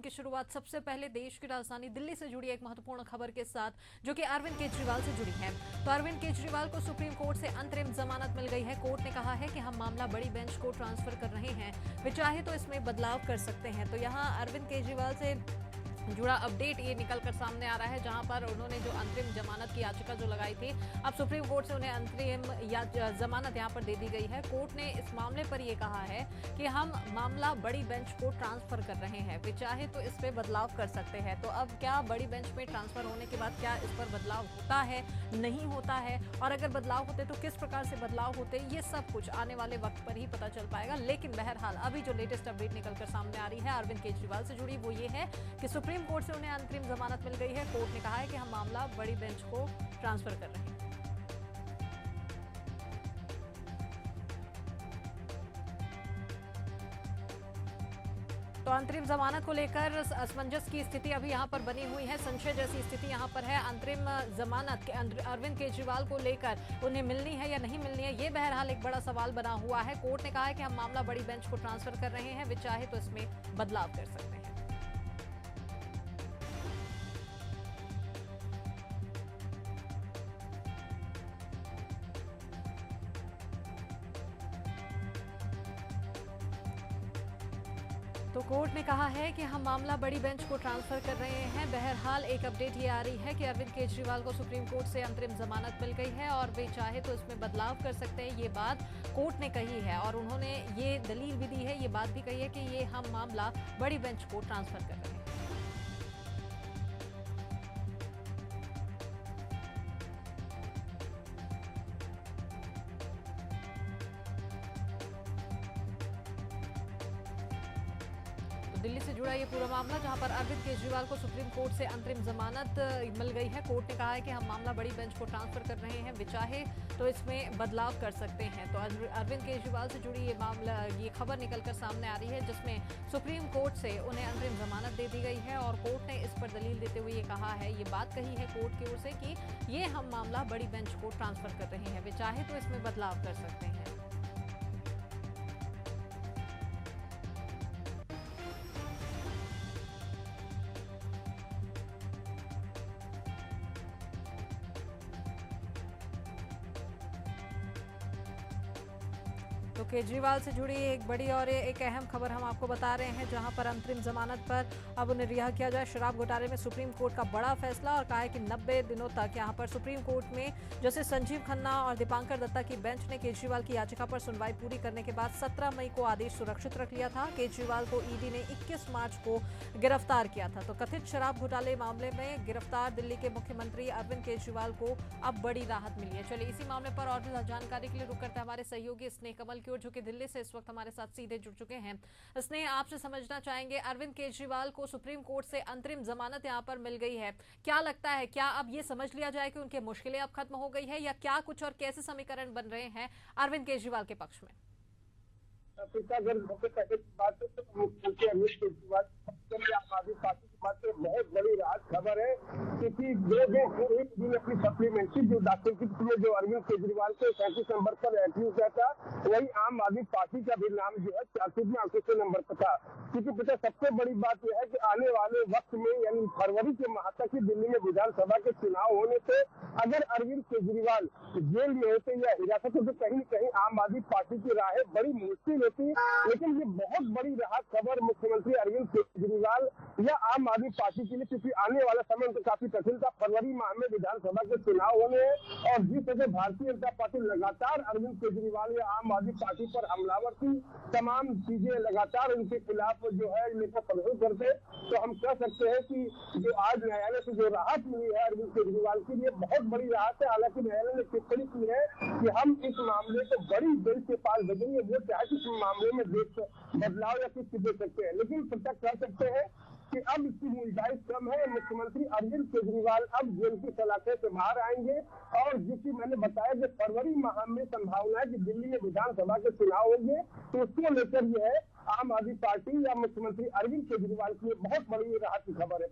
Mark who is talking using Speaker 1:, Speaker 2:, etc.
Speaker 1: की शुरुआत सबसे पहले देश की राजधानी दिल्ली से जुड़ी एक महत्वपूर्ण खबर के साथ, जो कि अरविंद केजरीवाल से जुड़ी है। तो अरविंद केजरीवाल को सुप्रीम कोर्ट से अंतरिम जमानत मिल गई है। कोर्ट ने कहा है कि हम मामला बड़ी बेंच को ट्रांसफर कर रहे हैं, वे चाहे तो इसमें बदलाव कर सकते हैं। तो यहाँ अरविंद केजरीवाल से जुड़ा अपडेट ये निकलकर सामने आ रहा है, जहां पर उन्होंने जो अंतरिम जमानत की याचिका जो लगाई थी, अब सुप्रीम कोर्ट से उन्हें अंतरिम जमानत यहां पर दे दी गई है। कोर्ट ने इस मामले पर यह कहा है कि हम मामला बड़ी बेंच को ट्रांसफर कर रहे हैं, वे चाहे तो इस पे बदलाव कर सकते हैं। तो अब क्या बड़ी बेंच में ट्रांसफर होने के बाद क्या इस पर बदलाव होता है, नहीं होता है, और अगर बदलाव होते तो किस प्रकार से बदलाव होते, ये सब कुछ आने वाले वक्त पर ही पता चल पाएगा। लेकिन बहरहाल अभी जो लेटेस्ट अपडेट निकलकर सामने आ रही है अरविंद केजरीवाल से जुड़ी, वो ये है कि सुप्रीम कोर्ट से उन्हें अंतरिम जमानत मिल गई है। कोर्ट ने कहा है कि हम मामला बड़ी बेंच को ट्रांसफर कर रहे हैं। तो अंतरिम जमानत को लेकर असमंजस की स्थिति अभी यहां पर बनी हुई है, संशय जैसी स्थिति यहां पर है। अंतरिम जमानत अरविंद केजरीवाल को लेकर उन्हें मिलनी है या नहीं मिलनी है, ये बहरहाल एक बड़ा सवाल बना हुआ है। कोर्ट ने कहा है कि हम मामला बड़ी बेंच को ट्रांसफर कर रहे हैं, वे चाहे तो इसमें बदलाव कर सकते हैं। तो कोर्ट ने कहा है कि हम मामला बड़ी बेंच को ट्रांसफर कर रहे हैं। बहरहाल एक अपडेट ये आ रही है कि अरविंद केजरीवाल को सुप्रीम कोर्ट से अंतरिम जमानत मिल गई है और वे चाहे तो इसमें बदलाव कर सकते हैं, ये बात कोर्ट ने कही है। और उन्होंने ये दलील भी दी है, ये बात भी कही है कि ये हम मामला बड़ी बेंच को ट्रांसफर कर रहे हैं। दिल्ली से जुड़ा ये पूरा मामला, जहां पर अरविंद केजरीवाल को सुप्रीम कोर्ट से अंतरिम जमानत मिल गई है। कोर्ट ने कहा है कि हम मामला बड़ी बेंच को ट्रांसफर कर रहे हैं, वे चाहे तो इसमें बदलाव कर सकते हैं। तो अरविंद केजरीवाल से जुड़ी ये मामला, ये खबर निकलकर सामने आ रही है, जिसमें सुप्रीम कोर्ट से उन्हें अंतरिम जमानत दे दी गई है और कोर्ट ने इस पर दलील देते हुए ये कहा है, ये बात कही है कोर्ट की ओर से कि ये हम मामला बड़ी बेंच को ट्रांसफर कर रहे हैं, वे चाहे तो इसमें बदलाव कर सकते हैं। तो केजरीवाल से जुड़ी एक बड़ी और एक अहम खबर हम आपको बता रहे हैं, जहां पर अंतरिम जमानत पर अब उन्हें रिहा किया जाए। शराब घोटाले में सुप्रीम कोर्ट का बड़ा फैसला, और कहा है कि 90 दिनों तक यहां पर सुप्रीम कोर्ट में जैसे संजीव खन्ना और दीपांकर दत्ता की बेंच ने केजरीवाल की याचिका पर सुनवाई पूरी करने के बाद 17 मई को आदेश सुरक्षित रख लिया था। केजरीवाल को ईडी ने 21 मार्च को गिरफ्तार किया था। तो कथित शराब घोटाले मामले में गिरफ्तार दिल्ली के मुख्यमंत्री अरविंद केजरीवाल को अब बड़ी राहत मिली है। चलिए इसी मामले पर और भी जानकारी के लिए रुक करते हैं हमारे सहयोगी स्नेह कमल की ओर, जो कि दिल्ली से इस वक्त हमारे साथ सीधे जुड़ चुके हैं। स्नेह, आपसे समझना चाहेंगे, अरविंद केजरीवाल को सुप्रीम कोर्ट से अंतरिम जमानत यहां पर मिल गई है, क्या लगता है, क्या अब ये समझ लिया जाए कि उनकी मुश्किलें अब खत्म हो गई है, या क्या कुछ और कैसे समीकरण बन रहे हैं अरविंद केजरीवाल के पक्ष में?
Speaker 2: अगर बात है तो मुख्यमंत्री अरविंद केजरीवाल आम आदमी पार्टी की बात बहुत बड़ी राहत खबर है, क्योंकि जो अपनी सप्लीमेंट्री जो दाखिल की थी, जो अरविंद केजरीवाल को 37 नंबर पर एक्यूज किया था, वही आम आदमी पार्टी का भी नाम जो है 40 में 38 नंबर पर था। क्योंकि पता सबसे बड़ी बात यह है कि आने वाले वक्त में यानी फरवरी के माह तक ही दिल्ली में विधानसभा के चुनाव होने से अगर अरविंद केजरीवाल जेल में होते या हिरासत में, तो कहीं न कहीं आम आदमी पार्टी की राहें बड़ी मुश्किल होती। लेकिन ये बहुत बड़ी राहत खबर मुख्यमंत्री अरविंद केजरीवाल या आम आदमी पार्टी के लिए, क्योंकि आने वाला समय तो काफी कठिन था। फरवरी माह में विधानसभा के चुनाव होने हैं और जिस तरह भारतीय जनता पार्टी लगातार अरविंद केजरीवाल या आम आदमी पार्टी पर हमलावर थी, तमाम चीजें लगातार उनके खिलाफ जो है लेकर प्रदर्शन करते, तो हम कह सकते हैं कि जो आज न्यायालय से जो राहत मिली है अरविंद केजरीवाल के लिए बहुत बड़ी राहत है। हालांकि न्यायालय ने टिप्पणी की है कि हम इस मामले को बड़ी बेंच के पास भेजेंगे, वो चाहे इस मामले में बदलाव या कुछ दे सकते हैं, लेकिन प्रत्यक्ष कह सकते हैं कि अब इसकी गुंजाइश कम है। मुख्यमंत्री अरविंद केजरीवाल अब जेल की सलाखे से बाहर आएंगे और जिसकी मैंने बताया कि फरवरी माह में संभावना है कि दिल्ली में विधानसभा के चुनाव होंगे, तो उसको लेकर यह है आम आदमी पार्टी या मुख्यमंत्री अरविंद केजरीवाल के लिए बहुत बड़ी राहत की खबर है।